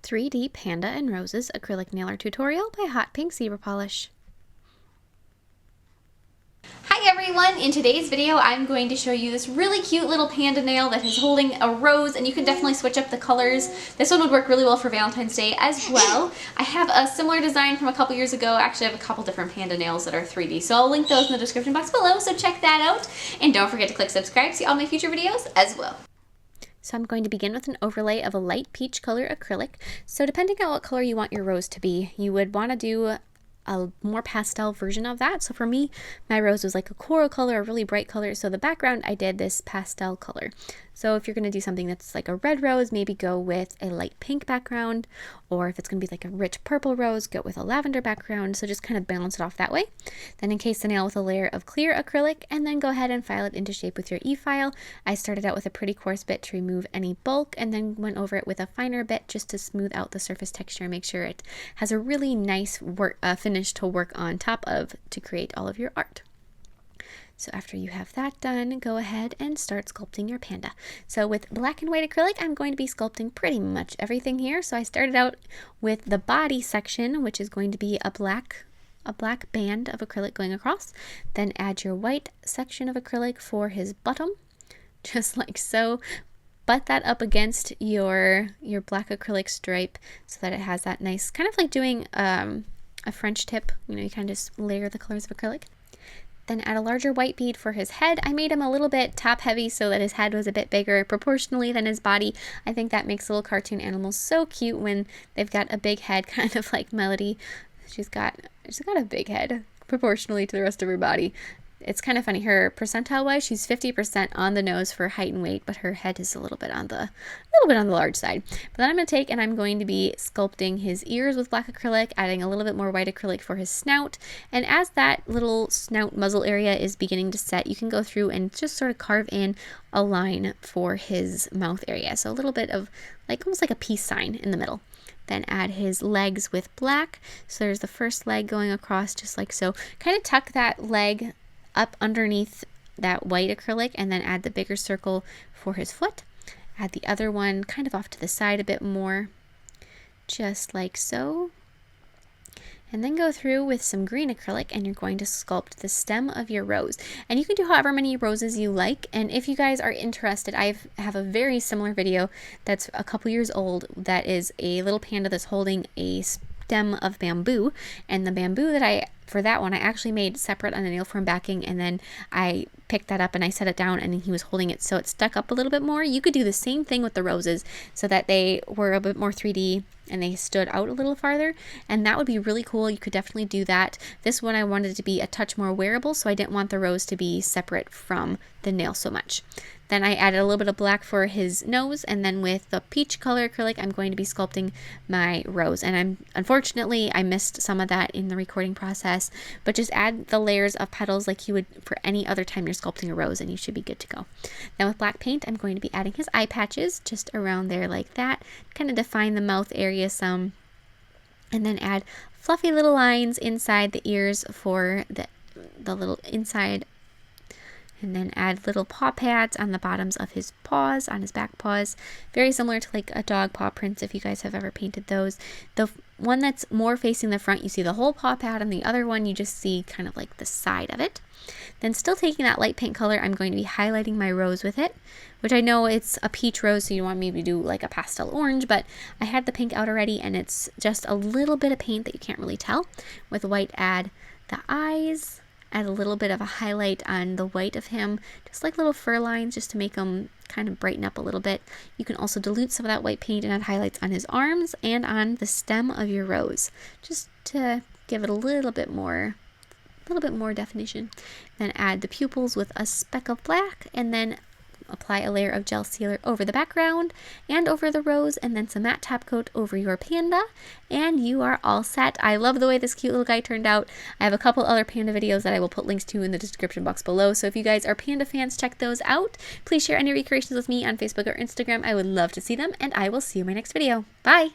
3D Panda and Roses Acrylic Nailer Tutorial by Hotpinkzebrapolish. Hi everyone! In today's video I'm going to show you this really cute little panda nail that is holding a rose, and you can definitely switch up the colors. This one would work really well for Valentine's Day as well. I have a similar design from a couple years ago. Actually I have a couple different panda nails that are 3D, so I'll link those in the description box below, so check that out. And don't forget to click subscribe to see all my future videos as well. So I'm going to begin with an overlay of a light peach color acrylic. So depending on what color you want your rose to be, you would want to do a more pastel version of that. So for me, my rose was like a coral color, a really bright color. So the background, I did this pastel color. So if you're going to do something that's like a red rose, maybe go with a light pink background. Or if it's going to be like a rich purple rose, go with a lavender background. So just kind of balance it off that way. Then encase the nail with a layer of clear acrylic, and then go ahead and file it into shape with your e-file. I started out with a pretty coarse bit to remove any bulk, and then went over it with a finer bit just to smooth out the surface texture and make sure it has a really nice finish to work on top of to create all of your art. So after you have that done, go ahead and start sculpting your panda. So with black and white acrylic, I'm going to be sculpting pretty much everything here. So I started out with the body section, which is going to be a black band of acrylic going across. Then add your white section of acrylic for his bottom, just like so. Butt that up against your black acrylic stripe so that it has that nice, kind of like doing a French tip. You know, you kind of just layer the colors of acrylic. Then add a larger white bead for his head. I made him a little bit top heavy so that his head was a bit bigger proportionally than his body. I think that makes little cartoon animals so cute when they've got a big head, kind of like Melody. She's got a big head proportionally to the rest of her body. It's kind of funny. Her percentile wise, she's 50% on the nose for height and weight, but her head is a little bit on the large side. But then I'm going to take and I'm going to be sculpting his ears with black acrylic, adding a little bit more white acrylic for his snout. And as that little snout muzzle area is beginning to set, you can go through and just sort of carve in a line for his mouth area. So a little bit of like almost like a peace sign in the middle. Then add his legs with black. So there's the first leg going across just like so. Kind of tuck that leg up underneath that white acrylic, and then add the bigger circle for his foot. Add the other one kind of off to the side a bit more, just like so. And then go through with some green acrylic, and you're going to sculpt the stem of your rose. And you can do however many roses you like. And if you guys are interested, I have a very similar video that's a couple years old that is a little panda that's holding a stem of bamboo. And the bamboo that for that one, I actually made separate on the nail form backing, and then I picked that up and I set it down, and he was holding it so it stuck up a little bit more. You could do the same thing with the roses so that they were a bit more 3D and they stood out a little farther, and that would be really cool. You could definitely do that. This one I wanted to be a touch more wearable, so I didn't want the rose to be separate from the nail so much. Then I added a little bit of black for his nose, and then with the peach color acrylic, I'm going to be sculpting my rose. And unfortunately, I missed some of that in the recording process, but just add the layers of petals like you would for any other time you're sculpting a rose, and you should be good to go. Then with black paint, I'm going to be adding his eye patches just around there like that, kind of define the mouth area some, and then add fluffy little lines inside the ears for the little inside. And then add little paw pads on the bottoms of his paws, on his back paws. Very similar to like a dog paw prints if you guys have ever painted those. The one that's more facing the front, you see the whole paw pad, and the other one you just see kind of like the side of it. Then still taking that light pink color, I'm going to be highlighting my rose with it, which I know it's a peach rose, so you want me to do like a pastel orange, but I had the pink out already, and it's just a little bit of paint that you can't really tell. With white, add the eyes. Add a little bit of a highlight on the white of him, just like little fur lines, just to make them kind of brighten up a little bit. You can also dilute some of that white paint and add highlights on his arms and on the stem of your rose, just to give it a little bit more definition. Then add the pupils with a speck of black, and then apply a layer of gel sealer over the background and over the rose, and then some matte top coat over your panda, and you are all set. I love the way this cute little guy turned out. I have a couple other panda videos that I will put links to in the description box below, so if you guys are panda fans, check those out. Please share any recreations with me on Facebook or Instagram. I would love to see them, and I will see you in my next video. Bye!